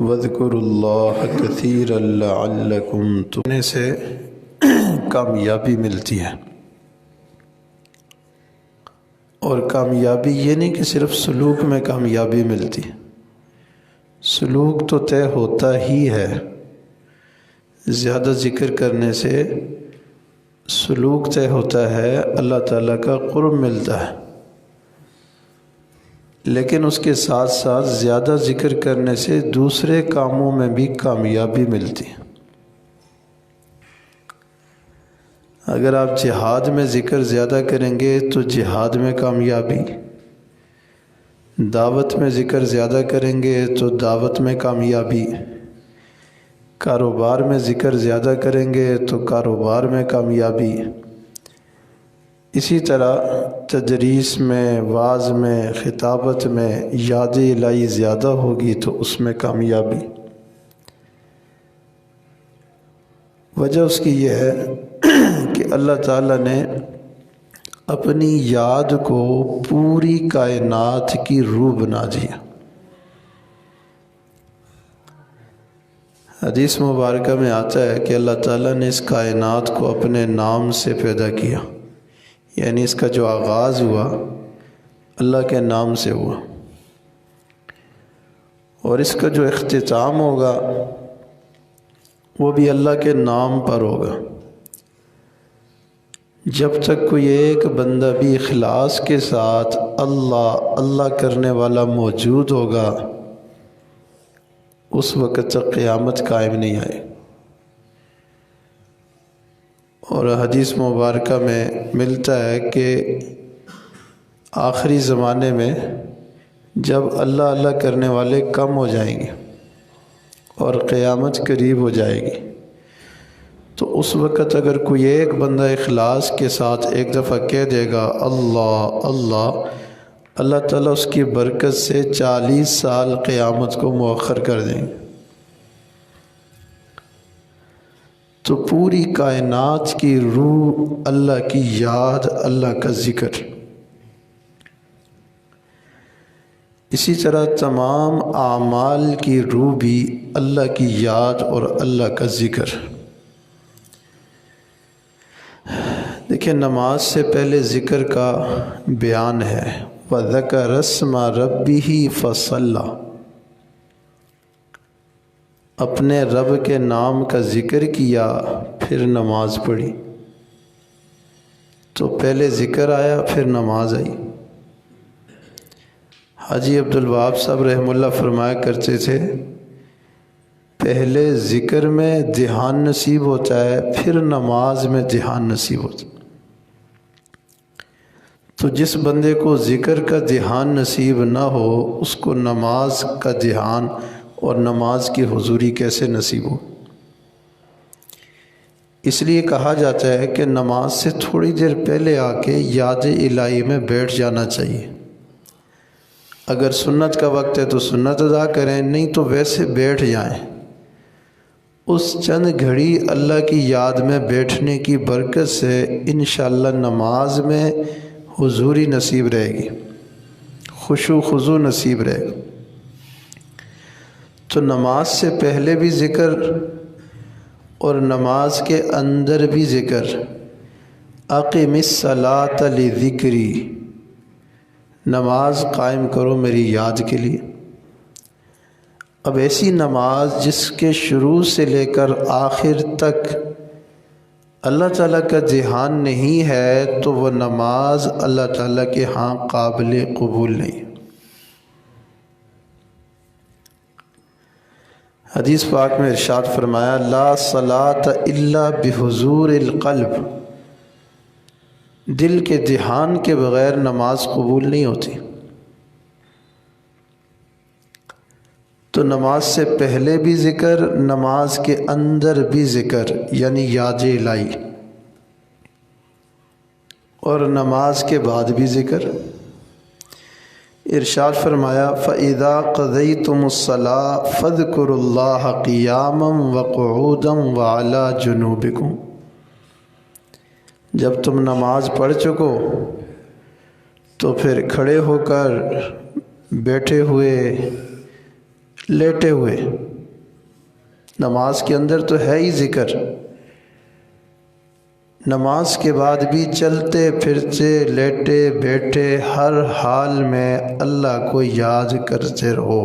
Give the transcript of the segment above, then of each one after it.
وَاذْكُرُوا اللَّهَ كَثِيرًا لَعَلَّكُمْ تُفْلِحُونَ سے کامیابی ملتی ہے۔ اور کامیابی یہ نہیں کہ صرف سلوک میں کامیابی ملتی ہے، سلوک تو طے ہوتا ہی ہے۔ زیادہ ذکر کرنے سے سلوک طے ہوتا ہے، اللہ تعالیٰ کا قرب ملتا ہے، لیکن اس کے ساتھ ساتھ زیادہ ذکر کرنے سے دوسرے کاموں میں بھی کامیابی ملتی ہے۔ اگر آپ جہاد میں ذکر زیادہ کریں گے تو جہاد میں کامیابی، دعوت میں ذکر زیادہ کریں گے تو دعوت میں کامیابی، کاروبار میں ذکر زیادہ کریں گے تو کاروبار میں کامیابی، اسی طرح تدریس میں، وعظ میں، خطابت میں یاد الہی زیادہ ہوگی تو اس میں کامیابی۔ وجہ اس کی یہ ہے کہ اللہ تعالیٰ نے اپنی یاد کو پوری کائنات کی روح بنا دیا۔ حدیث مبارکہ میں آتا ہے کہ اللہ تعالیٰ نے اس کائنات کو اپنے نام سے پیدا کیا، یعنی اس کا جو آغاز ہوا اللہ کے نام سے ہوا، اور اس کا جو اختتام ہوگا وہ بھی اللہ کے نام پر ہوگا۔ جب تک کوئی ایک بندہ بھی اخلاص کے ساتھ اللہ اللہ کرنے والا موجود ہوگا، اس وقت تک قیامت قائم نہیں آئے۔ اور حدیث مبارکہ میں ملتا ہے کہ آخری زمانے میں جب اللہ اللہ کرنے والے کم ہو جائیں گے اور قیامت قریب ہو جائے گی، تو اس وقت اگر کوئی ایک بندہ اخلاص کے ساتھ ایک دفعہ کہہ دے گا اللہ اللہ، اللہ تعالیٰ اس کی برکت سے 40 سال قیامت کو مؤخر کر دیں گے۔ تو پوری کائنات کی روح اللہ کی یاد، اللہ کا ذکر۔ اسی طرح تمام اعمال کی روح بھی اللہ کی یاد اور اللہ کا ذکر۔ دیکھیں، نماز سے پہلے ذکر کا بیان ہے، وَذَكَرَ اسْمَ رَبِّهِ فَصَلَّى، اپنے رب کے نام کا ذکر کیا پھر نماز پڑھی۔ تو پہلے ذکر آیا پھر نماز آئی۔ حاجی عبدالوہاب صاحب رحمہ اللہ فرمایا کرتے تھے، پہلے ذکر میں دھیان نصیب ہوتا ہے، پھر نماز میں دھیان نصیب ہوتا ہے۔ تو جس بندے کو ذکر کا دھیان نصیب نہ ہو، اس کو نماز کا دھیان اور نماز کی حضوری کیسے نصیب ہو؟ اس لیے کہا جاتا ہے کہ نماز سے تھوڑی دیر پہلے آ کے یاد الہی میں بیٹھ جانا چاہیے۔ اگر سنت کا وقت ہے تو سنت ادا کریں، نہیں تو ویسے بیٹھ جائیں۔ اس چند گھڑی اللہ کی یاد میں بیٹھنے کی برکت سے انشاءاللہ نماز میں حضوری نصیب رہے گی، خشوع خضوع نصیب رہے گا۔ تو نماز سے پہلے بھی ذکر اور نماز کے اندر بھی ذکر۔ اقم الصلاۃ لذکری، نماز قائم کرو میری یاد کے لیے۔ اب ایسی نماز جس کے شروع سے لے کر آخر تک اللہ تعالیٰ کا دھیان نہیں ہے تو وہ نماز اللہ تعالیٰ کے ہاں قابل قبول نہیں۔ حدیث پاک میں ارشاد فرمایا، لا صلاۃ الا بحضور القلب، دل کے دھیان کے بغیر نماز قبول نہیں ہوتی۔ تو نماز سے پہلے بھی ذکر، نماز کے اندر بھی ذکر، یعنی یاد الہی، اور نماز کے بعد بھی ذکر۔ ارشاد فرمایا، فَإِذَا قَضَيْتُمُ الصَّلَاةَ فَاذْكُرُوا اللَّهَ قِيَامًا وَقُعُودًا وَعَلَى جُنُوبِكُمْ، جب تم نماز پڑھ چکو تو پھر کھڑے ہو کر، بیٹھے ہوئے، لیٹے ہوئے، نماز کے اندر تو ہے ہی ذکر، نماز کے بعد بھی چلتے پھرتے لیٹے بیٹھے ہر حال میں اللہ کو یاد کرتے رہو۔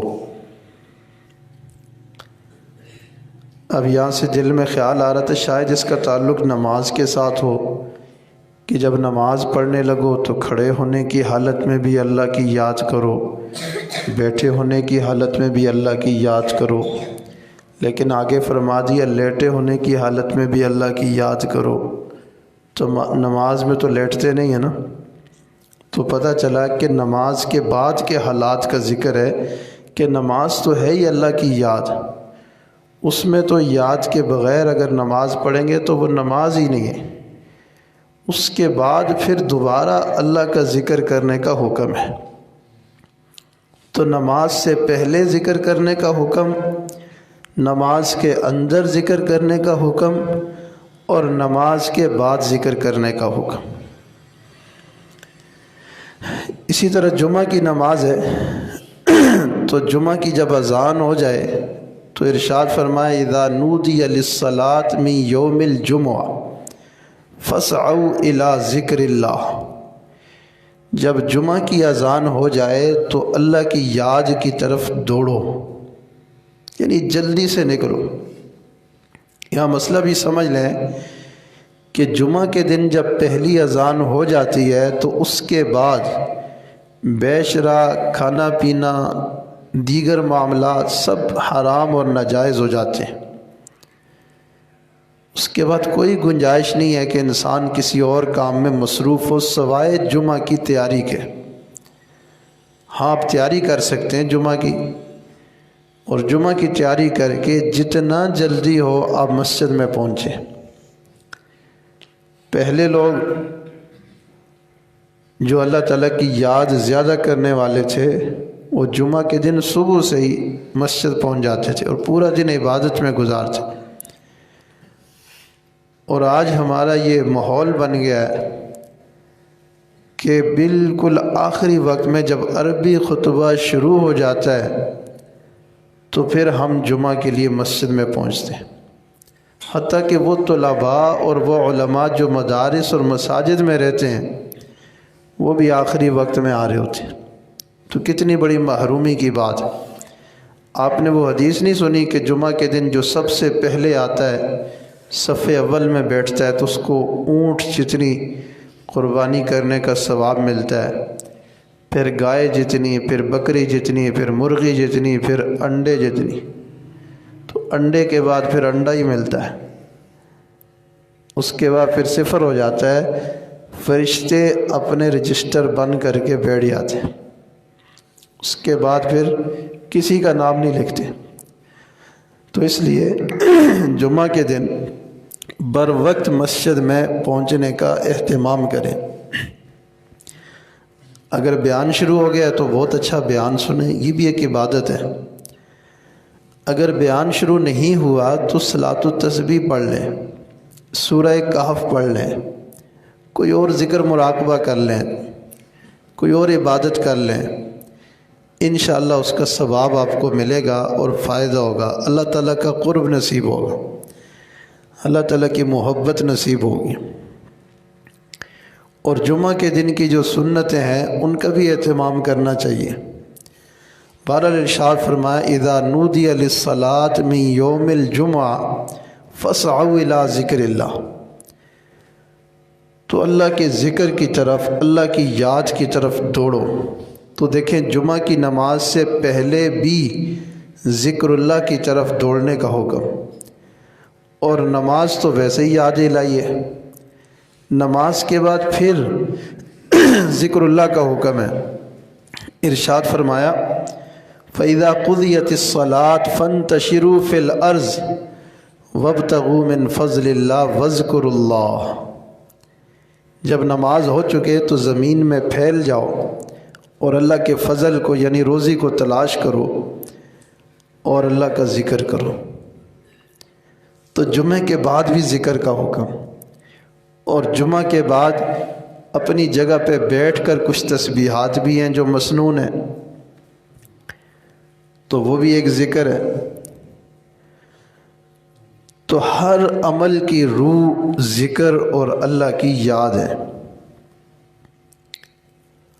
اب یہاں سے دل میں خیال آ رہا تھا شاید اس کا تعلق نماز کے ساتھ ہو کہ جب نماز پڑھنے لگو تو کھڑے ہونے کی حالت میں بھی اللہ کی یاد کرو، بیٹھے ہونے کی حالت میں بھی اللہ کی یاد کرو، لیکن آگے فرما دیا لیٹے ہونے کی حالت میں بھی اللہ کی یاد کرو، تو نماز میں تو لیٹتے نہیں ہیں نا۔ تو پتہ چلا کہ نماز کے بعد کے حالات کا ذکر ہے کہ نماز تو ہے ہی اللہ کی یاد، اس میں تو یاد کے بغیر اگر نماز پڑھیں گے تو وہ نماز ہی نہیں ہے۔ اس کے بعد پھر دوبارہ اللہ کا ذکر کرنے کا حکم ہے۔ تو نماز سے پہلے ذکر کرنے کا حکم، نماز کے اندر ذکر کرنے کا حکم، اور نماز کے بعد ذکر کرنے کا حکم۔ اسی طرح جمعہ کی نماز ہے تو جمعہ کی جب اذان ہو جائے تو ارشاد فرمائے اذا نودی للصلاة من یوم الجمعہ فاسعوا الی ذکر اللہ، جب جمعہ کی اذان ہو جائے تو اللہ کی یاد کی طرف دوڑو، یعنی جلدی سے نکلو۔ یہاں مسئلہ بھی سمجھ لیں کہ جمعہ کے دن جب پہلی اذان ہو جاتی ہے تو اس کے بعد بے شرع کھانا پینا دیگر معاملات سب حرام اور ناجائز ہو جاتے ہیں۔ اس کے بعد کوئی گنجائش نہیں ہے کہ انسان کسی اور کام میں مصروف ہو سوائے جمعہ کی تیاری کے۔ ہاں آپ تیاری کر سکتے ہیں جمعہ کی، اور جمعہ کی تیاری کر کے جتنا جلدی ہو آپ مسجد میں پہنچیں۔ پہلے لوگ جو اللہ تعالیٰ کی یاد زیادہ کرنے والے تھے وہ جمعہ کے دن صبح سے ہی مسجد پہنچ جاتے تھے اور پورا دن عبادت میں گزارتے۔ اور آج ہمارا یہ ماحول بن گیا ہے کہ بالکل آخری وقت میں جب عربی خطبہ شروع ہو جاتا ہے تو پھر ہم جمعہ کے لیے مسجد میں پہنچتے ہیں، حتیٰ کہ وہ طلباء اور وہ علماء جو مدارس اور مساجد میں رہتے ہیں وہ بھی آخری وقت میں آ رہے ہوتے ہیں۔ تو کتنی بڑی محرومی کی بات ہے۔ آپ نے وہ حدیث نہیں سنی کہ جمعہ کے دن جو سب سے پہلے آتا ہے صف اول میں بیٹھتا ہے تو اس کو اونٹ جتنی قربانی کرنے کا ثواب ملتا ہے، پھر گائے جتنی، پھر بکری جتنی، پھر مرغی جتنی، پھر انڈے جتنی، تو انڈے کے بعد پھر انڈا ہی ملتا ہے، اس کے بعد پھر صفر ہو جاتا ہے، فرشتے اپنے رجسٹر بند کر کے بیٹھ جاتے ہیں، اس کے بعد پھر کسی کا نام نہیں لکھتے۔ تو اس لیے جمعہ کے دن بر وقت مسجد میں پہنچنے کا اہتمام کریں۔ اگر بیان شروع ہو گیا تو بہت اچھا بیان سنیں، یہ بھی ایک عبادت ہے۔ اگر بیان شروع نہیں ہوا تو صلاۃ التسبیح پڑھ لیں، سورہ کہف پڑھ لیں، کوئی اور ذکر مراقبہ کر لیں، کوئی اور عبادت کر لیں، انشاءاللہ اس کا ثواب آپ کو ملے گا اور فائدہ ہوگا، اللہ تعالیٰ کا قرب نصیب ہوگا، اللہ تعالیٰ کی محبت نصیب ہوگی۔ اور جمعہ کے دن کی جو سنتیں ہیں ان کا بھی اہتمام کرنا چاہیے۔ بہرحال ارشاد فرمایا اذا نودی للصلاة من یوم الجمعہ فاسعوا الی ذکر اللہ، تو اللہ کے ذکر کی طرف، اللہ کی یاد کی طرف دوڑو۔ تو دیکھیں جمعہ کی نماز سے پہلے بھی ذکر اللہ کی طرف دوڑنے کا حکم، اور نماز تو ویسے ہی یاد الہی ہے، نماز کے بعد پھر ذکر اللہ کا حکم ہے۔ ارشاد فرمایا فَإِذَا قُضِيَتِ الصَّلَاةُ فَانْتَشِرُوا فِي الْأَرْضِ وَابْتَغُوا مِنْ فَضْلِ اللَّهِ وَاذْكُرُوا اللَّهَ، جب نماز ہو چکے تو زمین میں پھیل جاؤ اور اللہ کے فضل کو یعنی روزی کو تلاش کرو اور اللہ کا ذکر کرو۔ تو جمعہ کے بعد بھی ذکر کا حکم، اور جمعہ کے بعد اپنی جگہ پہ بیٹھ کر کچھ تسبیحات بھی ہیں جو مسنون ہیں۔ تو وہ بھی ایک ذکر ہے۔ تو ہر عمل کی روح ذکر اور اللہ کی یاد ہے۔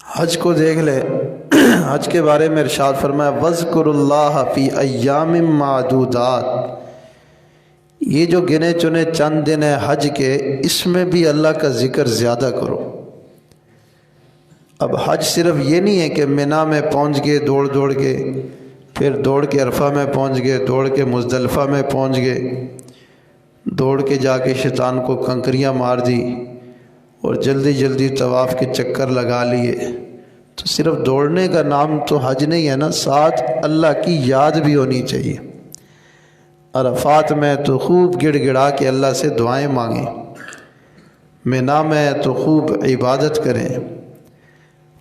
حج کو دیکھ لے، حج کے بارے میں ارشاد فرمایا وَاذْكُرُوا اللَّهَ فِي أَيَّامٍ مَّعْدُودَاتٍ، یہ جو گنے چنے چند دن ہیں حج کے، اس میں بھی اللہ کا ذکر زیادہ کرو۔ اب حج صرف یہ نہیں ہے کہ منی میں پہنچ گئے دوڑ کے، پھر دوڑ کے عرفہ میں پہنچ گئے، دوڑ کے مزدلفہ میں پہنچ گئے، دوڑ کے جا کے شیطان کو کنکریاں مار دی اور جلدی جلدی طواف کے چکر لگا لیے۔ تو صرف دوڑنے کا نام تو حج نہیں ہے نا، ساتھ اللہ کی یاد بھی ہونی چاہیے۔ عرفات میں تو خوب گڑ گڑا کے اللہ سے دعائیں مانگیں، منی میں تو خوب عبادت کریں،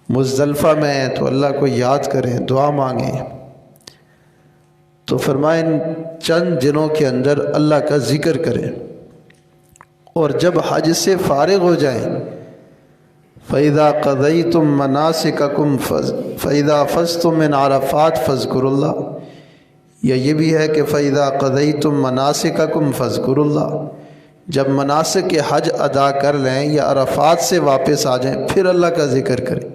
مزدلفہ میں تو اللہ کو یاد کریں، دعا مانگیں۔ تو فرمائیں چند دنوں کے اندر اللہ کا ذکر کریں، اور جب حج سے فارغ ہو جائیں فَإِذَا قَضَيْتُم مَّنَاسِكَكُمْ فَإِذَا أَفَضْتُم مِّنْ عَرَفَاتٍ فَاذْكُرُوا اللَّهَ، یا یہ بھی ہے کہ فَإِذَا قَضَيْتُم مَّنَاسِكَكُمْ فَاذْكُرُوا اللَّهَ، جب مناسک کے حج ادا کر لیں یا عرفات سے واپس آ جائیں پھر اللہ کا ذکر کریں،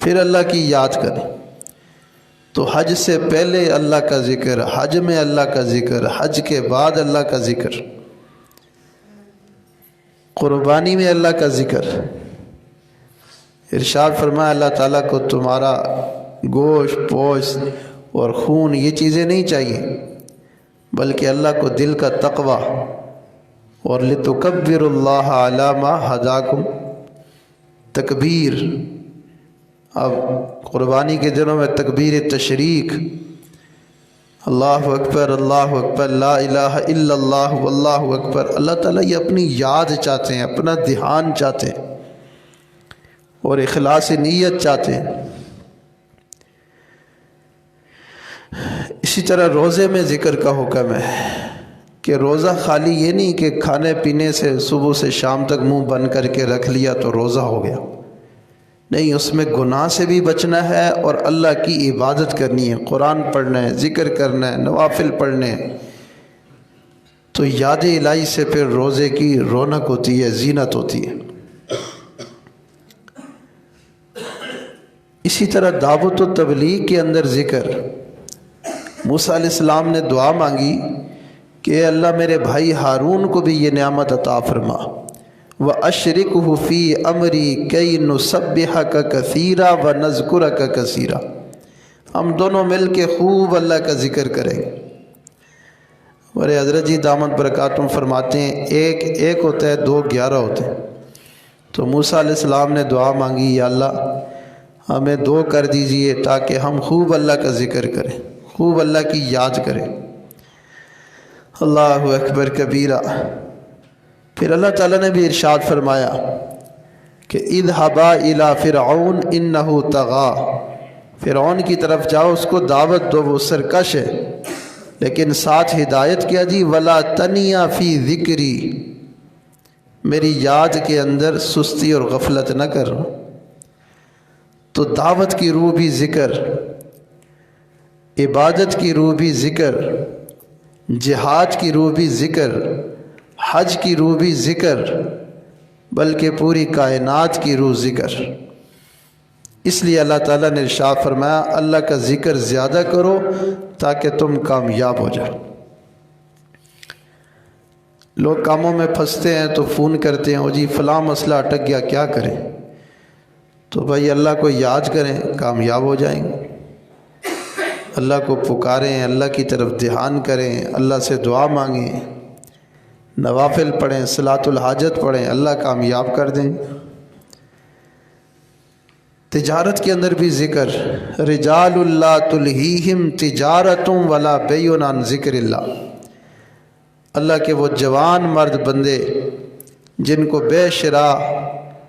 پھر اللہ کی یاد کریں۔ تو حج سے پہلے اللہ کا ذکر، حج میں اللہ کا ذکر، حج کے بعد اللہ کا ذکر، قربانی میں اللہ کا ذکر۔ ارشاد فرمایا اللہ تعالیٰ کو تمہارا گوشت پوشت اور خون یہ چیزیں نہیں چاہیے، بلکہ اللہ کو دل کا تقوی، اور لِتُكَبِّرُوا اللَّهَ عَلَى مَا هَدَاكُمْ، تکبیر۔ اب قربانی کے دنوں میں تکبیر تشریق، اللہ اکبر اللہ اکبر لا الہ الا اللہ واللہ اکبر۔ اللہ تعالیٰ یہ اپنی یاد چاہتے ہیں، اپنا دھیان چاہتے ہیں اور اخلاص نیت چاہتے ہیں۔ اسی طرح روزے میں ذکر کا حکم ہے کہ روزہ خالی یہ نہیں کہ کھانے پینے سے صبح سے شام تک منہ بند کر کے رکھ لیا تو روزہ ہو گیا، نہیں، اس میں گناہ سے بھی بچنا ہے اور اللہ کی عبادت کرنی ہے، قرآن پڑھنا ہے، ذکر کرنا ہے، نوافل پڑھنے ہیں۔ تو یاد الہی سے پھر روزے کی رونق ہوتی ہے، زینت ہوتی ہے۔ اسی طرح دعوت و تبلیغ کے اندر ذکر، موسیٰ علیہ السلام نے دعا مانگی کہ اے اللہ میرے بھائی ہارون کو بھی یہ نعمت عطا فرما، وَأَشْرِكْهُ فِي أَمْرِي كَيْ نُسَبِّحَكَ كَثِيرًا وَنَذْكُرَكَ كَثِيرًا، ہم دونوں مل کے خوب اللہ کا ذکر کریں گے۔ بڑے حضرت جی دامت برکاتہم فرماتے ہیں ایک ہوتا ہے، 2 11 ہوتے ہیں۔ تو موسیٰ علیہ السلام نے دعا مانگی یا اللہ ہمیں 2 کر دیجئے تاکہ ہم خوب اللہ کا ذکر کریں، خوب اللہ کی یاد کریں۔ اللہ اکبر کبیرہ۔ پھر اللہ تعالیٰ نے بھی ارشاد فرمایا کہ اذهبا الى فرعون انه طغى، فرعون کی طرف جاؤ، اس کو دعوت دو، وہ سرکش ہے، لیکن ساتھ ہدایت کیا جی ولا تنیا فی ذکری، میری یاد کے اندر سستی اور غفلت نہ کر۔ تو دعوت کی روح بھی ذکر، عبادت کی روح بھی ذکر، جہاد کی روح بھی ذکر، حج کی روح بھی ذکر، بلکہ پوری کائنات کی روح ذکر۔ اس لیے اللہ تعالیٰ نے ارشاد فرمایا اللہ کا ذکر زیادہ کرو تاکہ تم کامیاب ہو جاؤ۔ لوگ کاموں میں پھنستے ہیں تو فون کرتے ہیں، جی فلاں مسئلہ اٹک گیا، کیا کریں؟ تو بھائی اللہ کو یاد کریں، کامیاب ہو جائیں گے۔ اللہ کو پکاریں، اللہ کی طرف دھیان کریں، اللہ سے دعا مانگیں، نوافل پڑھیں، صلاۃ الحاجت پڑھیں، اللہ کامیاب کر دیں۔ تجارت کے اندر بھی ذکر، رجال اللہ تلہیہم تجارت ولا بیع عن ذکر اللہ، اللہ کے وہ جوان مرد بندے جن کو بے شراء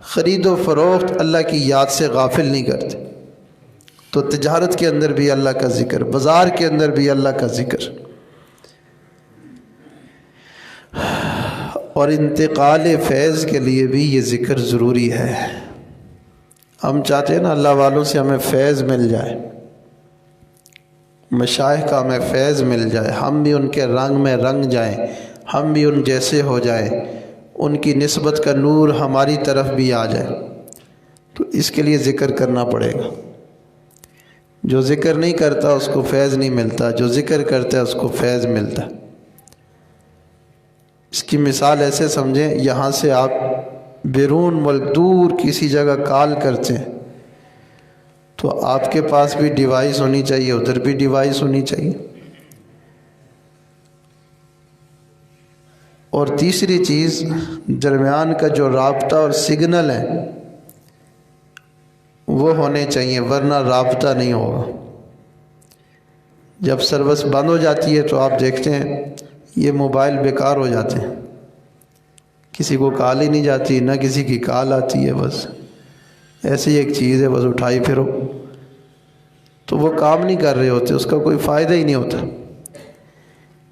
خرید و فروخت اللہ کی یاد سے غافل نہیں کرتے۔ تو تجارت کے اندر بھی اللہ کا ذکر، بازار کے اندر بھی اللہ کا ذکر، اور انتقال فیض کے لیے بھی یہ ذکر ضروری ہے۔ ہم چاہتے ہیں نا اللہ والوں سے ہمیں فیض مل جائے، مشائخ کا ہمیں فیض مل جائے، ہم بھی ان کے رنگ میں رنگ جائیں، ہم بھی ان جیسے ہو جائیں، ان کی نسبت کا نور ہماری طرف بھی آ جائے، تو اس کے لیے ذکر کرنا پڑے گا۔ جو ذکر نہیں کرتا اس کو فیض نہیں ملتا، جو ذکر کرتا ہے اس کو فیض ملتا۔ اس کی مثال ایسے سمجھیں، یہاں سے آپ بیرون ملک دور کسی جگہ کال کرتے ہیں تو آپ کے پاس بھی ڈیوائس ہونی چاہیے، ادھر بھی ڈیوائس ہونی چاہیے۔ اور تیسری چیز، درمیان کا جو رابطہ اور سگنل ہے وہ ہونے چاہیے، ورنہ رابطہ نہیں ہوگا۔ جب سروس بند ہو جاتی ہے تو آپ دیکھتے ہیں یہ موبائل بیکار ہو جاتے ہیں، کسی کو کال ہی نہیں جاتی، نہ کسی کی کال آتی ہے، بس ایسی ایک چیز ہے، بس اٹھائی پھرو، تو وہ کام نہیں کر رہے ہوتے، اس کا کوئی فائدہ ہی نہیں ہوتا۔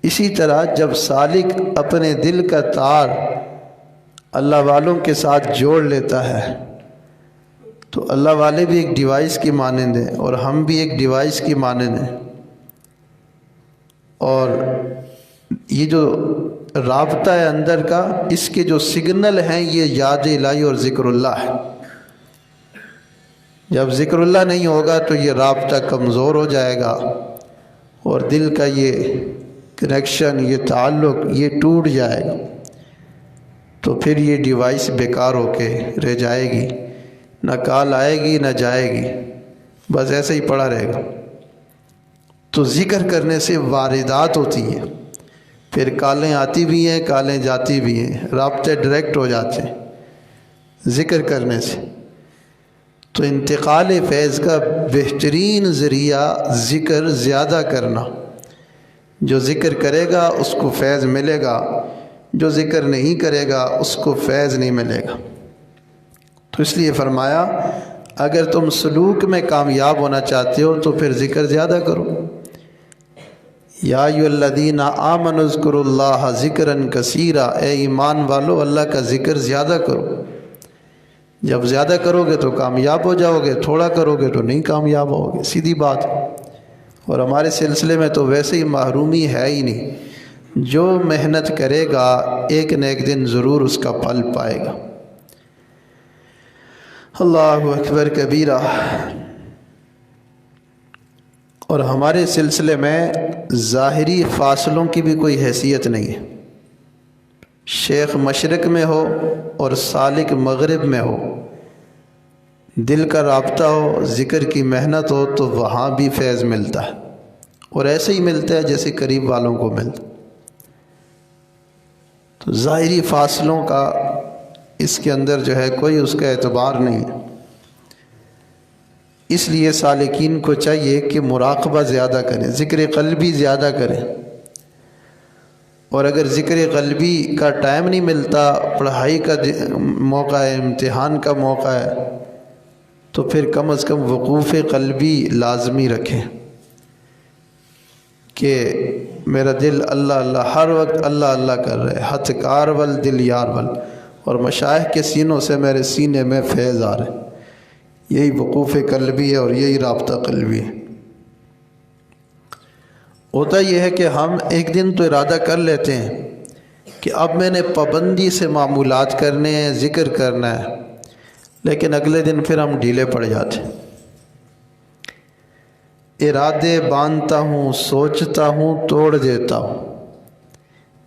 اسی طرح جب سالک اپنے دل کا تار اللہ والوں کے ساتھ جوڑ لیتا ہے تو اللہ والے بھی ایک ڈیوائس کی مانند ہیں اور ہم بھی ایک ڈیوائس کی مانند ہیں، اور یہ جو رابطہ ہے اندر کا، اس کے جو سگنل ہیں یہ یاد الہی اور ذکر اللہ ہے۔ جب ذکر اللہ نہیں ہوگا تو یہ رابطہ کمزور ہو جائے گا اور دل کا یہ کنیکشن، یہ تعلق، یہ ٹوٹ جائے گا، تو پھر یہ ڈیوائس بیکار ہو کے رہ جائے گی، نہ کال آئے گی نہ جائے گی، بس ایسے ہی پڑا رہے گا۔ تو ذکر کرنے سے واردات ہوتی ہیں، پھر کالیں آتی بھی ہیں، کالیں جاتی بھی ہیں، رابطے ڈائریکٹ ہو جاتے ہیں ذکر کرنے سے۔ تو انتقال فیض کا بہترین ذریعہ ذکر زیادہ کرنا، جو ذکر کرے گا اس کو فیض ملے گا، جو ذکر نہیں کرے گا اس کو فیض نہیں ملے گا۔ تو اس لیے فرمایا اگر تم سلوک میں کامیاب ہونا چاہتے ہو تو پھر ذکر زیادہ کرو۔ یا ایھا الذین آمنوا اذکروا اللہ ذکرا کثیرا، اے ایمان والو اللہ کا ذکر زیادہ کرو۔ جب زیادہ کرو گے تو کامیاب ہو جاؤ گے، تھوڑا کرو گے تو نہیں کامیاب ہو گے، سیدھی بات۔ اور ہمارے سلسلے میں تو ویسے ہی محرومی ہے ہی نہیں، جو محنت کرے گا ایک نہ ایک دن ضرور اس کا پھل پائے گا۔ اللہ اکبر کبیرہ۔ اور ہمارے سلسلے میں ظاہری فاصلوں کی بھی کوئی حیثیت نہیں ہے، شیخ مشرق میں ہو اور سالک مغرب میں ہو، دل کا رابطہ ہو، ذکر کی محنت ہو تو وہاں بھی فیض ملتا ہے، اور ایسے ہی ملتا ہے جیسے قریب والوں کو ملتا۔ تو ظاہری فاصلوں کا اس کے اندر جو ہے کوئی اس کا اعتبار نہیں ہے۔ اس لیے سالکین کو چاہیے کہ مراقبہ زیادہ کریں، ذکر قلبی زیادہ کریں، اور اگر ذکر قلبی کا ٹائم نہیں ملتا، پڑھائی کا موقع ہے، امتحان کا موقع ہے، تو پھر کم از کم وقوف قلبی لازمی رکھیں کہ میرا دل اللہ اللہ، ہر وقت اللہ اللہ کر رہے، ہتھ کار ول دل یار ول، اور مشائخ کے سینوں سے میرے سینے میں فیض آ رہے۔ یہی وقوف قلبی ہے اور یہی رابطہ قلبی ہے۔ ہوتا یہ ہے کہ ہم ایک دن تو ارادہ کر لیتے ہیں کہ اب میں نے پابندی سے معمولات کرنے ہیں، ذکر کرنا ہے، لیکن اگلے دن پھر ہم ڈھیلے پڑ جاتے ہیں۔ ارادے باندھتا ہوں، سوچتا ہوں، توڑ دیتا ہوں،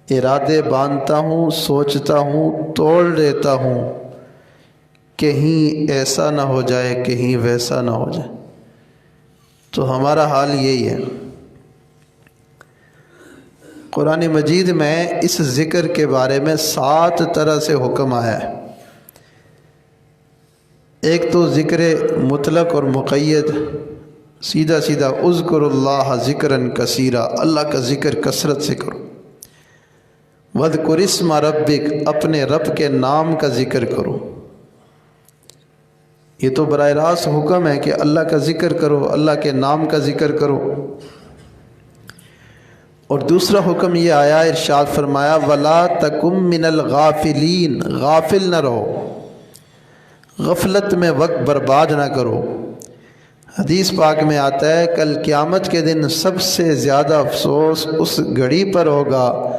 ارادے باندھتا ہوں، سوچتا ہوں، توڑ دیتا ہوں، کہیں ایسا نہ ہو جائے، کہیں ویسا نہ ہو جائے۔ تو ہمارا حال یہی ہے۔ قرآن مجید میں اس ذکر کے بارے میں 7 طرح سے حکم آیا ہے۔ ایک تو ذکر مطلق اور مقید، سیدھا سیدھا اذکر اللہ ذکرا کثیرا، اللہ کا ذکر کثرت سے کرو۔ وَاذْكُرِ اسْمَ رَبِّكَ، اپنے رب کے نام کا ذکر کرو۔ یہ تو براہ راست حکم ہے کہ اللہ کا ذکر کرو، اللہ کے نام کا ذکر کرو۔ اور دوسرا حکم یہ آیا، ارشاد فرمایا وَلَا تَكُن مِّنَ الْغَافِلِينَ، غافل نہ رہو، غفلت میں وقت برباد نہ کرو۔ حدیث پاک میں آتا ہے کل قیامت کے دن سب سے زیادہ افسوس اس گھڑی پر ہوگا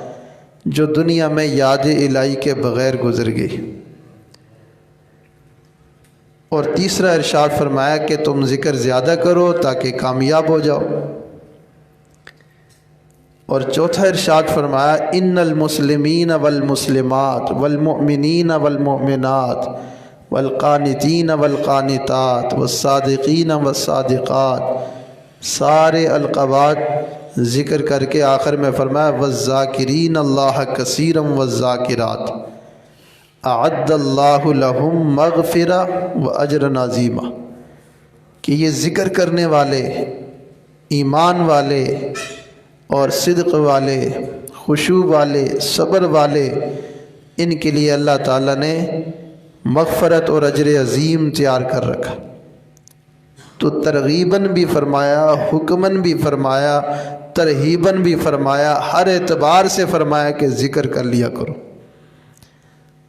جو دنیا میں یاد الہی کے بغیر گزر گئی۔ اور تیسرا ارشاد فرمایا کہ تم ذکر زیادہ کرو تاکہ کامیاب ہو جاؤ۔ اور چوتھا ارشاد فرمایا ان المسلمین والمسلمات والمؤمنین والمؤمنات والقانتین والقانتات والصادقین والصادقات، سارے القابات ذکر کر کے آخر میں فرمایا والذاکرین اللہ کثیرا والذاکرات اعد اللہ لہم مغفرہ واجرا عظیما، کہ یہ ذکر کرنے والے، ایمان والے اور صدق والے، خشوع والے، صبر والے، ان کے لیے اللہ تعالیٰ نے مغفرت اور اجر عظیم تیار کر رکھا۔ تو ترغیباً بھی فرمایا، حکماً بھی فرمایا، ترہیباً بھی فرمایا، ہر اعتبار سے فرمایا کہ ذکر کر لیا کرو۔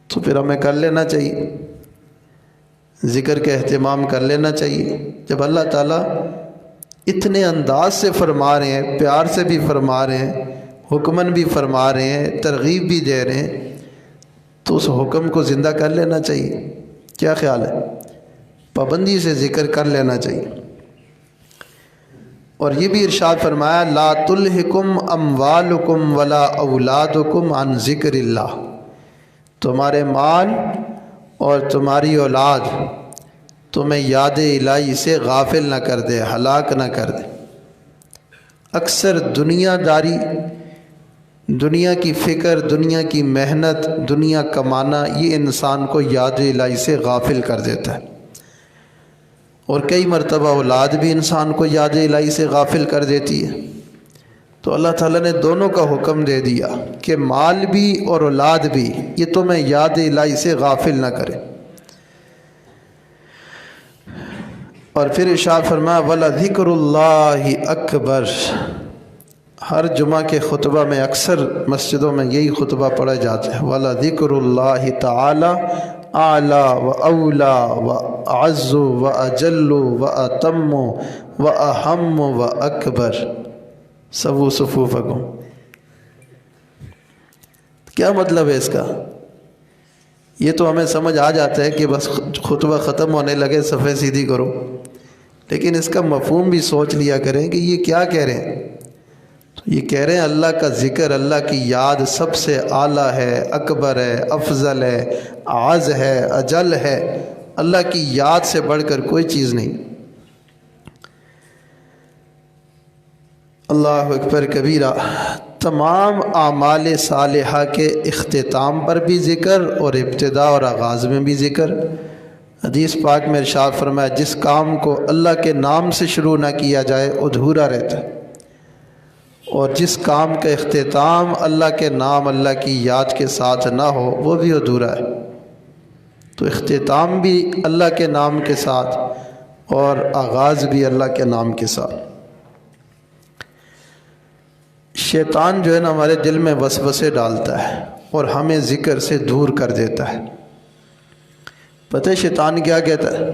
تو پھر ہمیں کر لینا چاہیے، ذکر کا اہتمام کر لینا چاہیے۔ جب اللہ تعالیٰ اتنے انداز سے فرما رہے ہیں، پیار سے بھی فرما رہے ہیں، حکماً بھی فرما رہے ہیں، ترغیب بھی دے رہے ہیں، تو اس حکم کو زندہ کر لینا چاہیے۔ کیا خیال ہے؟ پابندی سے ذکر کر لینا چاہیے۔ اور یہ بھی ارشاد فرمایا لا تلہکم اموالکم ولا اولادکم عن ذکر اللہ، تمہارے مال اور تمہاری اولاد تمہیں یاد الہی سے غافل نہ کر دے، ہلاک نہ کر دے۔ اکثر دنیا داری، دنیا کی فکر، دنیا کی محنت، دنیا کمانا، یہ انسان کو یاد الہی سے غافل کر دیتا ہے۔ اور کئی مرتبہ اولاد بھی انسان کو یاد الہی سے غافل کر دیتی ہے۔ تو اللہ تعالیٰ نے دونوں کا حکم دے دیا کہ مال بھی اور اولاد بھی یہ تمہیں یاد الہی سے غافل نہ کرے۔ اور پھر ارشاد فرمایا وَلَذِكْرُ اللَّهِ أَكْبَرُ، ہر جمعہ کے خطبہ میں اکثر مسجدوں میں یہی خطبہ پڑھا جاتا ہے وَلَذِكْرُ اللَّهِ تَعَالَى أَعْلَى وَأَوْلَى وَأَعَزُّ وَأَجَلُّ وَأَتَمُّ وَأَهَمُّ وَأَكْبَرُ سَوُّوا صُفُوفَكُمْ۔ کیا مطلب ہے اس کا؟ یہ تو ہمیں سمجھ آ جاتا ہے کہ بس خطبہ ختم ہونے لگے صفحے سیدھی کرو، لیکن اس کا مفہوم بھی سوچ لیا کریں کہ یہ کیا کہہ رہے ہیں۔ تو یہ کہہ رہے ہیں اللہ کا ذکر، اللہ کی یاد سب سے اعلیٰ ہے، اکبر ہے، افضل ہے، اعز ہے، اجل ہے۔ اللہ کی یاد سے بڑھ کر کوئی چیز نہیں۔ اللہ اکبر کبیرہ۔ تمام اعمال صالحہ کے اختتام پر بھی ذکر اور ابتدا اور آغاز میں بھی ذکر۔ حدیث پاک میں ارشاد فرمایا جس کام کو اللہ کے نام سے شروع نہ کیا جائے ادھورا رہتا ہے، اور جس کام کا اختتام اللہ کے نام، اللہ کی یاد کے ساتھ نہ ہو وہ بھی ادھورا ہے۔ تو اختتام بھی اللہ کے نام کے ساتھ اور آغاز بھی اللہ کے نام کے ساتھ۔ شیطان جو ہے نا ہمارے دل میں وسوسے ڈالتا ہے اور ہمیں ذکر سے دور کر دیتا ہے۔ پتہ ہے شیطان کیا کہتا ہے؟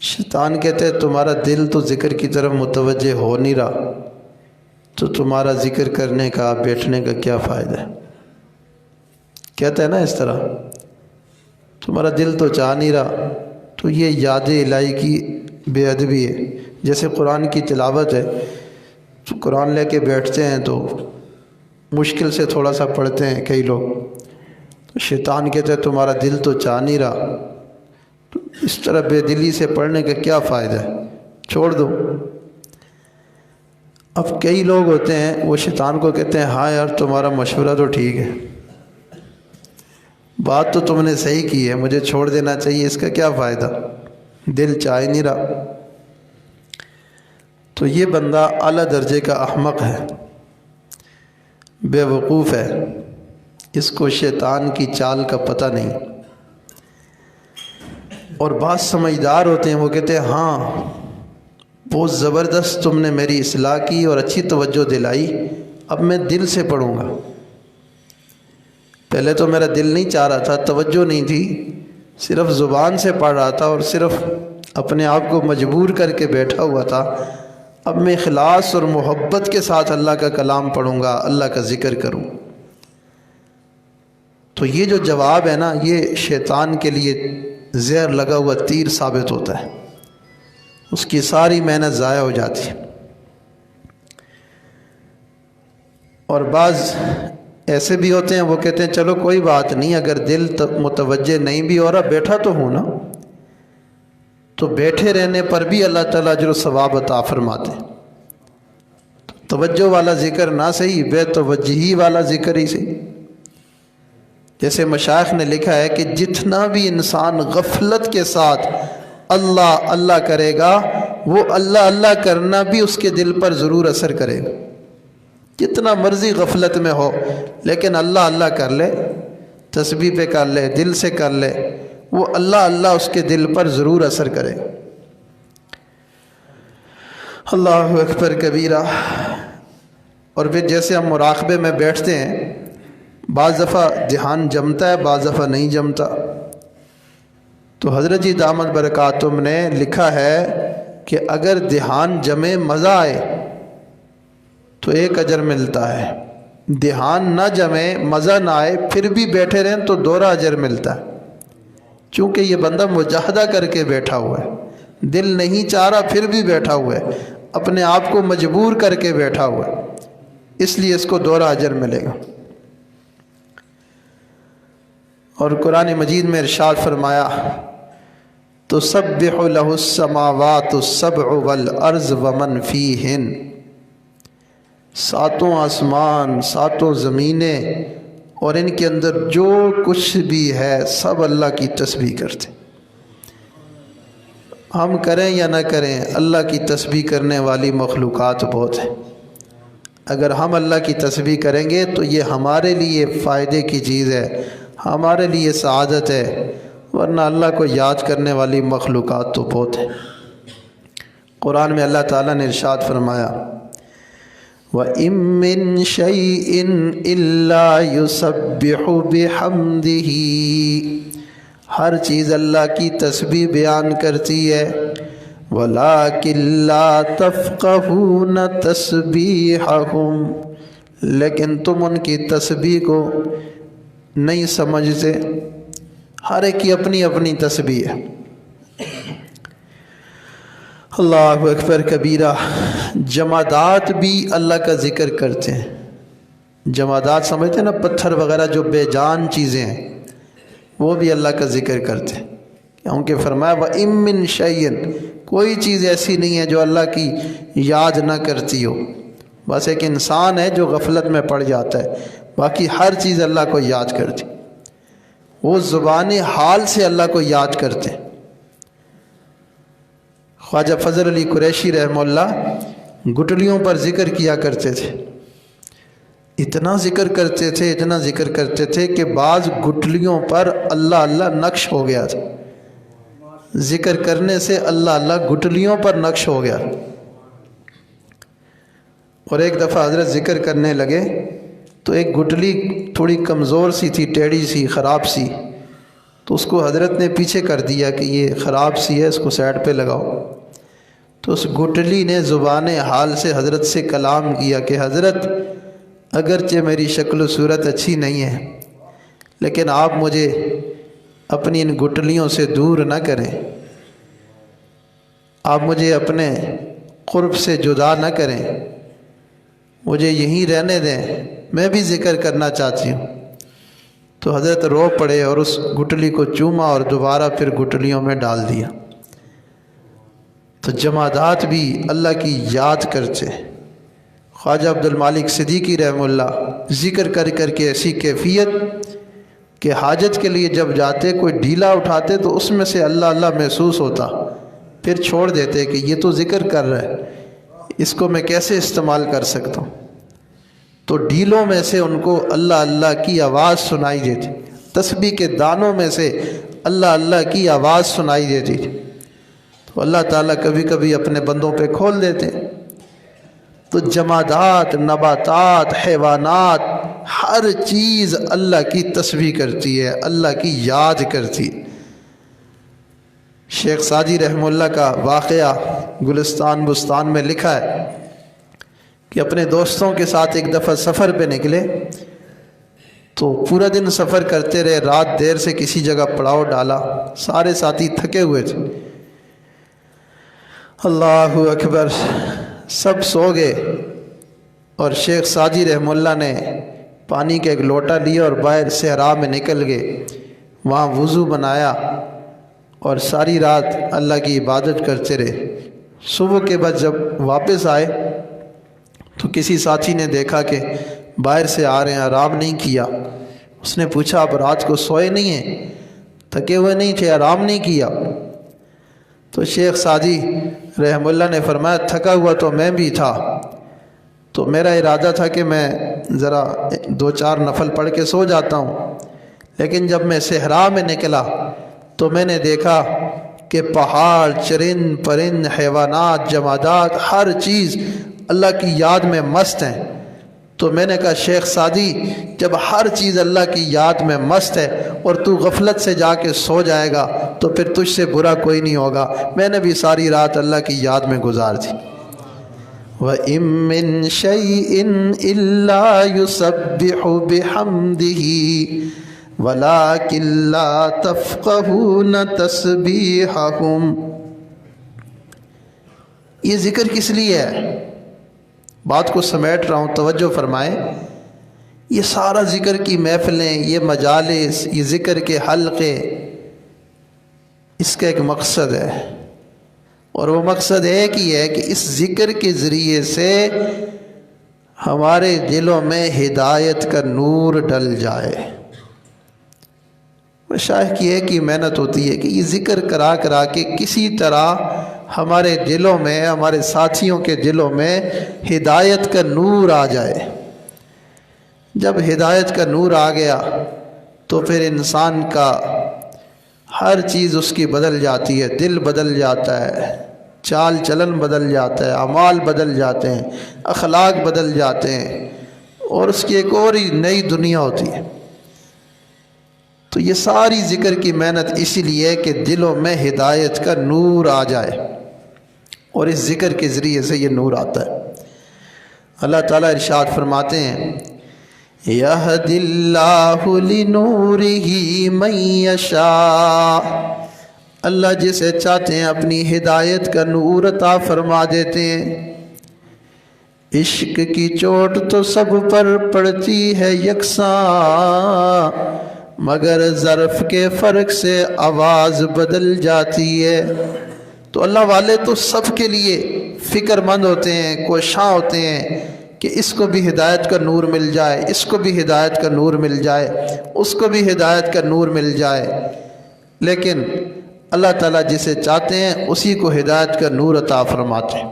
شیطان کہتا ہے تمہارا دل تو ذکر کی طرف متوجہ ہو نہیں رہا، تو تمہارا ذکر کرنے کا، بیٹھنے کا کیا فائدہ ہے؟ کہتا ہے نا اس طرح، تمہارا دل تو چاہ نہیں رہا۔ تو یہ یاد الہی کی بے ادبی ہے۔ جیسے قرآن کی تلاوت ہے، تو قرآن لے کے بیٹھتے ہیں تو مشکل سے تھوڑا سا پڑھتے ہیں کئی لوگ، تو شیطان کہتا ہے تمہارا دل تو چاہ نہیں رہا، تو اس طرح بے دلی سے پڑھنے کا کیا فائدہ ہے، چھوڑ دو۔ اب کئی لوگ ہوتے ہیں وہ شیطان کو کہتے ہیں ہاں یار تمہارا مشورہ تو ٹھیک ہے، بات تو تم نے صحیح کی ہے، مجھے چھوڑ دینا چاہیے، اس کا کیا فائدہ، دل چاہ نہیں رہا۔ تو یہ بندہ اعلیٰ درجے کا احمق ہے، بے وقوف ہے، اس کو شیطان کی چال کا پتہ نہیں۔ اور بعض سمجھدار ہوتے ہیں وہ کہتے ہیں ہاں بہت زبردست تم نے میری اصلاح کی اور اچھی توجہ دلائی، اب میں دل سے پڑھوں گا۔ پہلے تو میرا دل نہیں چاہ رہا تھا، توجہ نہیں تھی، صرف زبان سے پڑھ رہا تھا اور صرف اپنے آپ کو مجبور کر کے بیٹھا ہوا تھا، اب میں اخلاص اور محبت کے ساتھ اللہ کا کلام پڑھوں گا، اللہ کا ذکر کروں۔ تو یہ جو جواب ہے نا، یہ شیطان کے لیے زہر لگا ہوا تیر ثابت ہوتا ہے، اس کی ساری محنت ضائع ہو جاتی ہے۔ اور بعض ایسے بھی ہوتے ہیں، وہ کہتے ہیں چلو کوئی بات نہیں، اگر دل متوجہ نہیں بھی ہو رہا، بیٹھا تو ہوں نا، تو بیٹھے رہنے پر بھی اللہ تعالیٰ اجر و ثواب عطا فرماتے ہیں۔ توجہ والا ذکر نہ صحیح، بے توجہی والا ذکر ہی صحیح۔ جیسے مشائخ نے لکھا ہے کہ جتنا بھی انسان غفلت کے ساتھ اللہ اللہ کرے گا، وہ اللہ اللہ کرنا بھی اس کے دل پر ضرور اثر کرے گا۔ جتنا مرضی غفلت میں ہو، لیکن اللہ اللہ کر لے، تسبیح پہ کر لے، دل سے کر لے، وہ اللہ اللہ اس کے دل پر ضرور اثر کرے۔ اللہ اکبر کبیرہ۔ اور پھر جیسے ہم مراقبے میں بیٹھتے ہیں، بعض دفعہ دھیان جمتا ہے، بعض دفعہ نہیں جمتا۔ تو حضرت جی دامت برکاتہم نے لکھا ہے کہ اگر دھیان جمے، مزہ آئے، تو ایک اجر ملتا ہے، دھیان نہ جمے، مزہ نہ آئے، پھر بھی بیٹھے رہیں تو دوہرا اجر ملتا ہے، چونکہ یہ بندہ مجاہدہ کر کے بیٹھا ہوا ہے، دل نہیں چاہ رہا پھر بھی بیٹھا ہوا ہے، اپنے آپ کو مجبور کر کے بیٹھا ہوا ہے، اس لیے اس کو دوہرا اجر ملے گا۔ اور قرآن مجید میں ارشاد فرمایا، تسبح لہ السماوات السبع والارض ومن فیہن، ساتوں آسمان، ساتوں زمینیں اور ان کے اندر جو کچھ بھی ہے، سب اللہ کی تسبیح کرتے۔ ہم کریں یا نہ کریں، اللہ کی تسبیح کرنے والی مخلوقات بہت ہیں۔ اگر ہم اللہ کی تسبیح کریں گے تو یہ ہمارے لیے فائدے کی چیز ہے، ہمارے لیے سعادت ہے، ورنہ اللہ کو یاد کرنے والی مخلوقات تو بہت ہیں۔ قرآن میں اللہ تعالیٰ نے ارشاد فرمایا، وَإِن مِّن شَيْءٍ إِلَّا يُسَبِّحُ بِحَمْدِهِ، ہر چیز اللہ کی تسبیح بیان کرتی ہے، وَلَٰكِن لَّا تَفْقَهُونَ تَسْبِيحَهُمْ، لیکن تم ان کی تسبیح کو نہیں سمجھتے۔ ہر ایک کی اپنی اپنی تسبیح ہے۔ اللہ اکبر کبیرہ۔ جمادات بھی اللہ کا ذکر کرتے ہیں۔ جمادات سمجھتے ہیں نا، پتھر وغیرہ جو بے جان چیزیں ہیں، وہ بھی اللہ کا ذکر کرتے ہیں، کیونکہ فرمایا وَإِن مِّن شَيْءٍ، کوئی چیز ایسی نہیں ہے جو اللہ کی یاد نہ کرتی ہو، بس ایک انسان ہے جو غفلت میں پڑ جاتا ہے، باقی ہر چیز اللہ کو یاد کرتی۔ وہ زبان حال سے اللہ کو یاد کرتے ہیں۔ خواجہ فضل علی قریشی رحمہ اللہ گٹلیوں پر ذکر کیا کرتے تھے، اتنا ذکر کرتے تھے، اتنا ذکر کرتے تھے کہ بعض گٹلیوں پر اللہ اللہ نقش ہو گیا تھا، ذکر کرنے سے اللہ اللہ گٹلیوں پر نقش ہو گیا۔ اور ایک دفعہ حضرت ذکر کرنے لگے تو ایک گٹلی تھوڑی کمزور سی تھی، ٹیڑھی سی، خراب سی، تو اس کو حضرت نے پیچھے کر دیا کہ یہ خراب سی ہے، اس کو سائڈ پہ لگاؤ۔ تو اس گٹلی نے زبان حال سے حضرت سے کلام کیا کہ حضرت اگرچہ میری شکل و صورت اچھی نہیں ہے، لیکن آپ مجھے اپنی ان گٹلیوں سے دور نہ کریں، آپ مجھے اپنے قرب سے جدا نہ کریں، مجھے یہیں رہنے دیں، میں بھی ذکر کرنا چاہتی ہوں۔ تو حضرت رو پڑے اور اس گٹلی کو چوما اور دوبارہ پھر گٹلیوں میں ڈال دیا۔ تو جمادات بھی اللہ کی یاد کرتے۔ خواجہ عبد المالک صدیقی رحمہ اللہ ذکر کر کر کے ایسی کیفیت کہ حاجت کے لیے جب جاتے کوئی ڈھیلا اٹھاتے تو اس میں سے اللہ اللہ محسوس ہوتا، پھر چھوڑ دیتے کہ یہ تو ذکر کر رہا ہے، اس کو میں کیسے استعمال کر سکتا ہوں۔ تو ڈھیلوں میں سے ان کو اللہ اللہ کی آواز سنائی دیتی، تسبیح کے دانوں میں سے اللہ اللہ کی آواز سنائی دیتی تھی۔ تو اللہ تعالیٰ کبھی کبھی اپنے بندوں پہ کھول دیتے۔ تو جمادات، نباتات، حیوانات، ہر چیز اللہ کی تسبیح کرتی ہے، اللہ کی یاد کرتی ہے۔ شیخ سعدی رحمہ اللہ کا واقعہ گلستان بستان میں لکھا ہے کہ اپنے دوستوں کے ساتھ ایک دفعہ سفر پہ نکلے تو پورا دن سفر کرتے رہے، رات دیر سے کسی جگہ پڑاؤ ڈالا، سارے ساتھی تھکے ہوئے تھے، اللہ اکبر، سب سو گئے اور شیخ سعدی رحمہ اللہ نے پانی کا ایک لوٹا لیا اور باہر صحرا میں نکل گئے، وہاں وضو بنایا اور ساری رات اللہ کی عبادت کرتے رہے۔ صبح کے بعد جب واپس آئے تو کسی ساتھی نے دیکھا کہ باہر سے آ رہے ہیں، آرام نہیں کیا۔ اس نے پوچھا آپ رات کو سوئے نہیں ہیں، تھکے ہوئے نہیں تھے، آرام نہیں کیا؟ تو شیخ سعدی رحمہ اللہ نے فرمایا تھکا ہوا تو میں بھی تھا، تو میرا ارادہ تھا کہ میں ذرا 2-4 نفل پڑھ کے سو جاتا ہوں، لیکن جب میں صحرا میں نکلا تو میں نے دیکھا کہ پہاڑ، چرند پرند، حیوانات، جمادات، ہر چیز اللہ کی یاد میں مست ہیں۔ تو میں نے کہا شیخ سعدی جب ہر چیز اللہ کی یاد میں مست ہے اور تو غفلت سے جا کے سو جائے گا تو پھر تجھ سے برا کوئی نہیں ہوگا۔ میں نے بھی ساری رات اللہ کی یاد میں گزار دی۔ وَإِن مِّن شَيْءٍ إِلَّا يُسَبِّحُ بِحَمْدِهِ وَلَٰكِن لَّا تَفْقَهُونَ تَسْبِيحَهُمْ۔ یہ ذکر کس لیے ہے؟ بات کو سمیٹ رہا ہوں، توجہ فرمائیں۔ یہ سارا ذکر کی محفلیں، یہ مجالس، یہ ذکر کے حلقے، اس کا ایک مقصد ہے، اور وہ مقصد ایک ہی ہے کہ اس ذکر کے ذریعے سے ہمارے دلوں میں ہدایت کا نور ڈل جائے۔ شیخ کی ایک ہی محنت ہوتی ہے کہ یہ ذکر کرا کرا کے کسی طرح ہمارے دلوں میں، ہمارے ساتھیوں کے دلوں میں ہدایت کا نور آ جائے۔ جب ہدایت کا نور آ گیا تو پھر انسان کا ہر چیز اس کی بدل جاتی ہے، دل بدل جاتا ہے، چال چلن بدل جاتا ہے، اعمال بدل جاتے ہیں، اخلاق بدل جاتے ہیں، اور اس کی ایک اور ہی نئی دنیا ہوتی ہے۔ تو یہ ساری ذکر کی محنت اسی لیے کہ دلوں میں ہدایت کا نور آ جائے، اور اس ذکر کے ذریعے سے یہ نور آتا ہے۔ اللہ تعالیٰ ارشاد فرماتے ہیں یَهْدِ اللَّهُ لِنُورِهِ مَن یَشَاءُ، اللہ جسے چاہتے ہیں اپنی ہدایت کا نور عطا فرما دیتے ہیں۔ عشق کی چوٹ تو سب پر پڑتی ہے یکساں، مگر ظرف کے فرق سے آواز بدل جاتی ہے۔ تو اللہ والے تو سب کے لیے فکر مند ہوتے ہیں، کوشاں ہوتے ہیں کہ اس کو بھی ہدایت کا نور مل جائے، اس کو بھی ہدایت کا نور مل جائے، اس کو بھی ہدایت کا نور مل جائے، لیکن اللہ تعالیٰ جسے چاہتے ہیں اسی کو ہدایت کا نور عطا فرماتے ہیں۔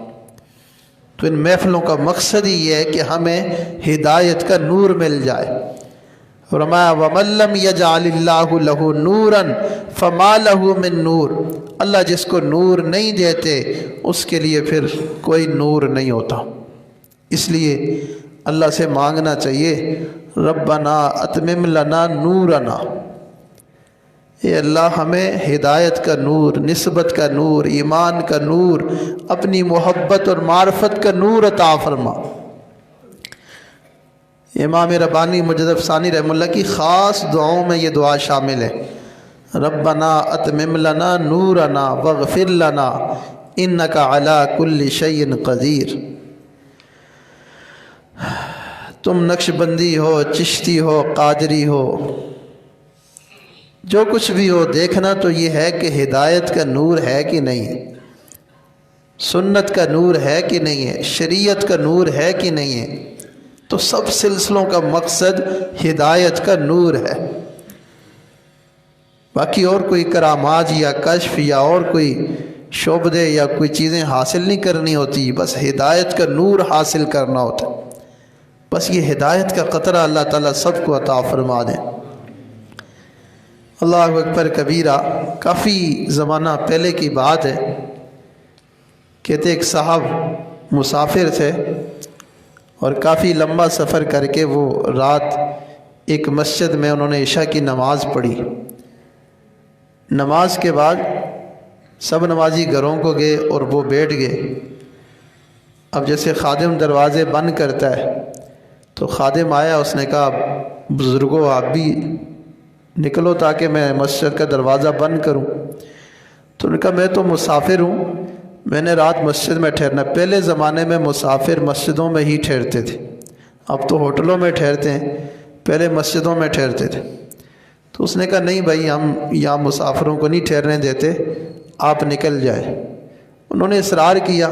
تو ان محفلوں کا مقصد ہی یہ ہے کہ ہمیں ہدایت کا نور مل جائے۔ فرمایا وَمَن لَّمْ يَجْعَلِ اللَّهُ لَهُ نُورًا فَمَا لَهُ مِن نُور، اللہ جس کو نور نہیں دیتے اس کے لیے پھر کوئی نور نہیں ہوتا۔ اس لیے اللہ سے مانگنا چاہیے ربنا اتمم لنا نورنا، اے اللہ ہمیں ہدایت کا نور، نسبت کا نور، ایمان کا نور، اپنی محبت اور معرفت کا نور عطا فرما۔ امام ربانی مجدد ثانی رحمہ اللہ کی خاص دعاؤں میں یہ دعا شامل ہے، ربنا اتمم لنا نورنا واغفر لنا انک علی کل شیء قدیر۔ تم نقش بندی ہو، چشتی ہو، قادری ہو، جو کچھ بھی ہو، دیکھنا تو یہ ہے کہ ہدایت کا نور ہے کہ نہیں ہے، سنت کا نور ہے کہ نہیں ہے، شریعت کا نور ہے کہ نہیں ہے۔ تو سب سلسلوں کا مقصد ہدایت کا نور ہے، باقی اور کوئی کرامات یا کشف یا اور کوئی شعبدے یا کوئی چیزیں حاصل نہیں کرنی ہوتی، بس ہدایت کا نور حاصل کرنا ہوتا ہے۔ بس یہ ہدایت کا قطرہ اللہ تعالیٰ سب کو عطا فرما دیں۔ اللہ اکبر کبیرہ۔ کافی زمانہ پہلے کی بات ہے، کہتے ایک صاحب مسافر تھے اور کافی لمبا سفر کر کے وہ رات ایک مسجد میں انہوں نے عشاء کی نماز پڑھی۔ نماز کے بعد سب نمازی گھروں کو گئے اور وہ بیٹھ گئے۔ اب جیسے خادم دروازے بند کرتا ہے تو خادم آیا، اس نے کہا بزرگوں آپ بھی نکلو تاکہ میں مسجد کا دروازہ بند کروں۔ تو انہوں نے کہا میں تو مسافر ہوں، میں نے رات مسجد میں ٹھہرنا۔ پہلے زمانے میں مسافر مسجدوں میں ہی ٹھہرتے تھے، اب تو ہوٹلوں میں ٹھہرتے ہیں، پہلے مسجدوں میں ٹھہرتے تھے۔ تو اس نے کہا نہیں بھائی، ہم یہاں مسافروں کو نہیں ٹھہرنے دیتے، آپ نکل جائیں۔ انہوں نے اصرار کیا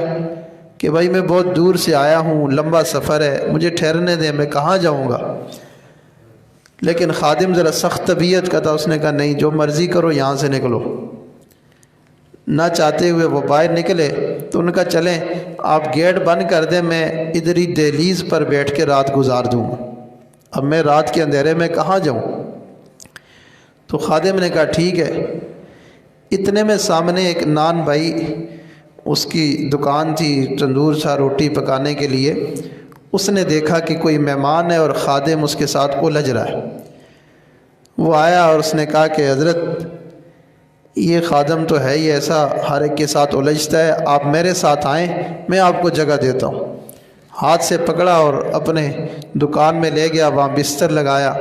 کہ بھائی میں بہت دور سے آیا ہوں، لمبا سفر ہے، مجھے ٹھہرنے دیں، میں کہاں جاؤں گا۔ لیکن خادم ذرا سخت طبیعت کا تھا، اس نے کہا نہیں جو مرضی کرو یہاں سے نکلو۔ نہ چاہتے ہوئے وہ باہر نکلے تو انہوں نے کہا چلیں آپ گیٹ بند کر دیں، میں ادھر ہی دہلیز پر بیٹھ کے رات گزار دوں گا، اب میں رات کے اندھیرے میں کہاں جاؤں۔ تو خادم نے کہا ٹھیک ہے۔ اتنے میں سامنے ایک نان بھائی، اس کی دکان تھی تندور سا روٹی پکانے کے لیے، اس نے دیکھا کہ کوئی مہمان ہے اور خادم اس کے ساتھ الجھ رہا ہے۔ وہ آیا اور اس نے کہا کہ حضرت یہ خادم تو ہے ہی ایسا، ہر ایک کے ساتھ الجھتا ہے، آپ میرے ساتھ آئیں، میں آپ کو جگہ دیتا ہوں۔ ہاتھ سے پکڑا اور اپنے دکان میں لے گیا، وہاں بستر لگایا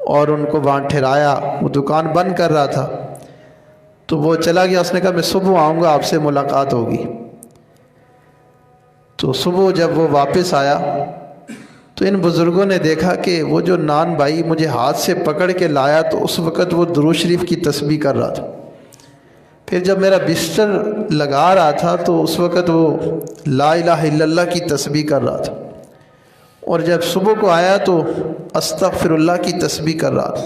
اور ان کو وہاں ٹھہرایا۔ وہ دکان بند کر رہا تھا تو وہ چلا گیا، اس نے کہا میں صبح آؤں گا، آپ سے ملاقات ہوگی۔ تو صبح جب وہ واپس آیا تو ان بزرگوں نے دیکھا کہ وہ جو نان بھائی مجھے ہاتھ سے پکڑ کے لایا تو اس وقت وہ درود شریف کی تسبیح کر رہا تھا۔ پھر جب میرا بستر لگا رہا تھا تو اس وقت وہ لا الہ الا اللہ کی تسبیح کر رہا تھا، اور جب صبح کو آیا تو استغفر اللہ کی تسبیح کر رہا تھا۔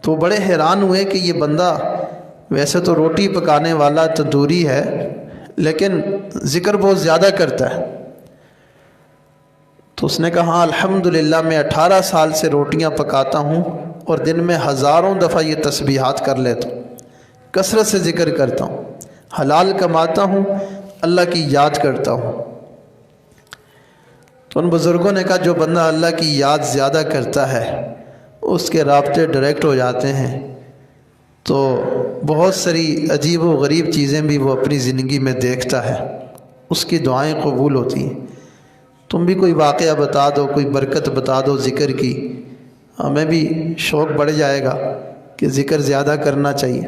تو بڑے حیران ہوئے کہ یہ بندہ ویسے تو روٹی پکانے والا تندوری ہے لیکن ذکر بہت زیادہ کرتا ہے۔ تو اس نے کہا ہاں الحمدللہ میں 18 سال سے روٹیاں پکاتا ہوں اور دن میں ہزاروں دفعہ یہ تسبیحات کر لیتا ہوں، کثرت سے ذکر کرتا ہوں، حلال کماتا ہوں، اللہ کی یاد کرتا ہوں۔ تو ان بزرگوں نے کہا جو بندہ اللہ کی یاد زیادہ کرتا ہے اس کے رابطے ڈائریکٹ ہو جاتے ہیں، تو بہت ساری عجیب و غریب چیزیں بھی وہ اپنی زندگی میں دیکھتا ہے، اس کی دعائیں قبول ہوتی ہیں۔ تم بھی کوئی واقعہ بتا دو، کوئی برکت بتا دو ذکر کی، ہمیں بھی شوق بڑھ جائے گا کہ ذکر زیادہ کرنا چاہیے۔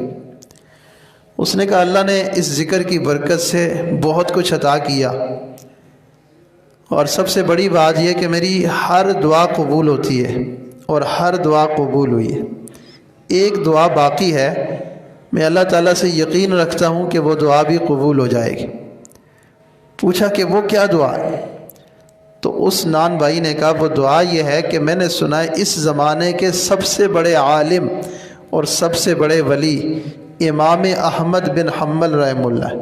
اس نے کہا اللہ نے اس ذکر کی برکت سے بہت کچھ عطا کیا، اور سب سے بڑی بات یہ کہ میری ہر دعا قبول ہوتی ہے اور ہر دعا قبول ہوئی ہے۔ ایک دعا باقی ہے، میں اللہ تعالیٰ سے یقین رکھتا ہوں کہ وہ دعا بھی قبول ہو جائے گی۔ پوچھا کہ وہ کیا دعا ہے؟ تو اس نان بھائی نے کہا وہ دعا یہ ہے کہ میں نے سنا ہے اس زمانے کے سب سے بڑے عالم اور سب سے بڑے ولی امام احمد بن حنبل رحمہ اللہ،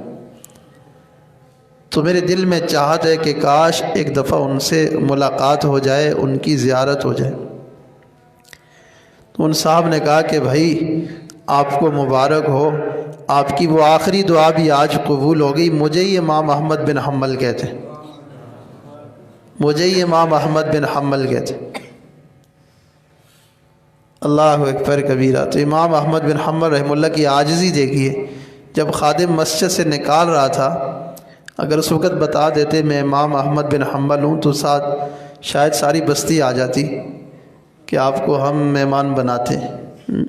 تو میرے دل میں چاہت ہے کہ کاش ایک دفعہ ان سے ملاقات ہو جائے، ان کی زیارت ہو جائے۔ تو ان صاحب نے کہا کہ بھائی آپ کو مبارک ہو، آپ کی وہ آخری دعا بھی آج قبول ہو گئی، مجھے ہی امام احمد بن حنبل کہتے ہیں، مجھے ہی امام احمد بن حنبل کہتے ہیں۔ اللہ اکبر کبیرہ۔ تو امام احمد بن حنبل رحمہ اللہ کی عاجزی دیکھیے، جب خادم مسجد سے نکال رہا تھا، اگر اس وقت بتا دیتے میں امام احمد بن حنبل ہوں تو ساتھ شاید ساری بستی آ جاتی کہ آپ کو ہم مہمان بناتے ہیں۔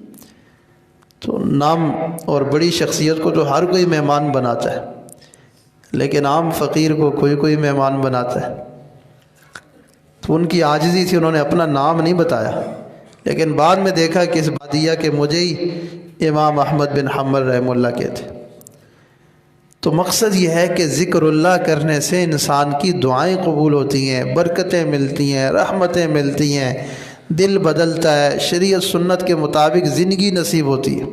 تو نام اور بڑی شخصیت کو تو ہر کوئی مہمان بناتا ہے، لیکن عام فقیر کو کوئی کوئی مہمان بناتا ہے۔ تو ان کی عاجزی تھی، انہوں نے اپنا نام نہیں بتایا، لیکن بعد میں دیکھا کہ اس بادیہ کہ مجھے ہی امام احمد بن حنبل رحمہ اللہ کہتے۔ تو مقصد یہ ہے کہ ذکر اللہ کرنے سے انسان کی دعائیں قبول ہوتی ہیں، برکتیں ملتی ہیں، رحمتیں ملتی ہیں، دل بدلتا ہے، شریعت سنت کے مطابق زندگی نصیب ہوتی ہے۔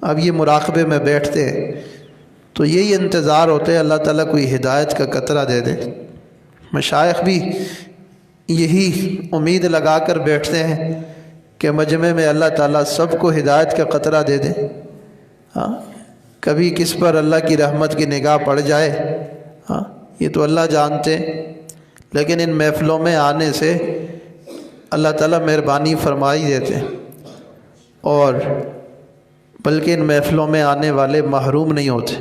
اب یہ مراقبے میں بیٹھتے ہیں تو یہی انتظار ہوتے ہیں اللہ تعالیٰ کوئی ہدایت کا قطرہ دے دے۔ مشائخ بھی یہی امید لگا کر بیٹھتے ہیں کہ مجمع میں اللہ تعالیٰ سب کو ہدایت کا قطرہ دے دے۔ کبھی کس پر اللہ کی رحمت کی نگاہ پڑ جائے، یہ تو اللہ جانتے، لیکن ان محفلوں میں آنے سے اللہ تعالیٰ مہربانی فرمائی دیتے، اور بلکہ ان محفلوں میں آنے والے محروم نہیں ہوتے۔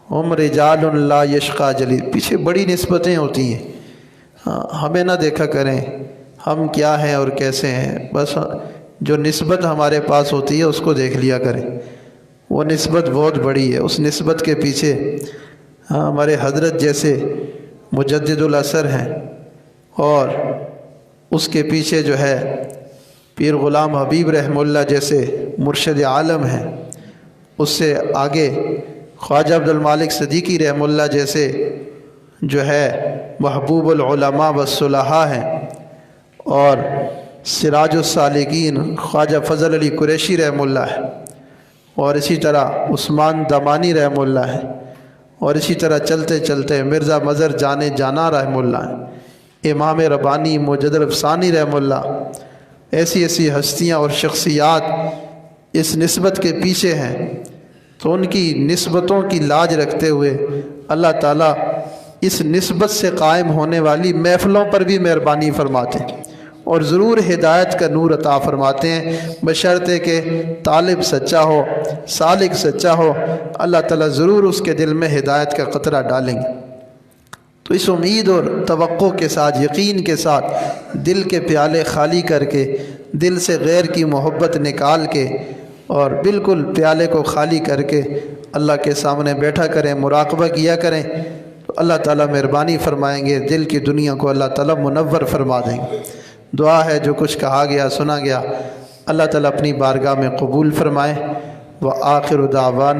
ہم رجال لا یشقى جلیس، پیچھے بڑی نسبتیں ہوتی ہیں، ہمیں نہ دیکھا کریں ہم کیا ہیں اور کیسے ہیں، بس جو نسبت ہمارے پاس ہوتی ہے اس کو دیکھ لیا کریں، وہ نسبت بہت بڑی ہے۔ اس نسبت کے پیچھے ہمارے حضرت جیسے مجدد الاثر ہیں، اور اس کے پیچھے جو ہے پیر غلام حبیب رحمہ اللہ جیسے مرشد عالم ہیں، اس سے آگے خواجہ عبد المالک صدیقی رحمہ اللہ جیسے جو ہے محبوب العلماء والصلحاء ہیں، اور سراج السالکین خواجہ فضل علی قریشی رحمہ اللہ ہے، اور اسی طرح عثمان دمانی رحمہ اللہ ہے، اور اسی طرح چلتے چلتے مرزا مظہر جانے جانا رحمہ اللہ ہے، امام ربانی مجدد الافسانی رحمہ اللہ، ایسی ایسی ہستیاں اور شخصیات اس نسبت کے پیچھے ہیں۔ تو ان کی نسبتوں کی لاج رکھتے ہوئے اللہ تعالیٰ اس نسبت سے قائم ہونے والی محفلوں پر بھی مہربانی فرماتے ہیں، اور ضرور ہدایت کا نور عطا فرماتے ہیں، بشرطے کہ طالب سچا ہو، سالک سچا ہو، اللہ تعالیٰ ضرور اس کے دل میں ہدایت کا قطرہ ڈالیں گے۔ تو اس امید اور توقع کے ساتھ، یقین کے ساتھ دل کے پیالے خالی کر کے، دل سے غیر کی محبت نکال کے، اور بالکل پیالے کو خالی کر کے اللہ کے سامنے بیٹھا کریں، مراقبہ کیا کریں، تو اللہ تعالیٰ مہربانی فرمائیں گے، دل کی دنیا کو اللہ تعالیٰ منور فرما دیں گے۔ دعا ہے جو کچھ کہا گیا سنا گیا اللہ تعالیٰ اپنی بارگاہ میں قبول فرمائے۔ وآخر دعوانا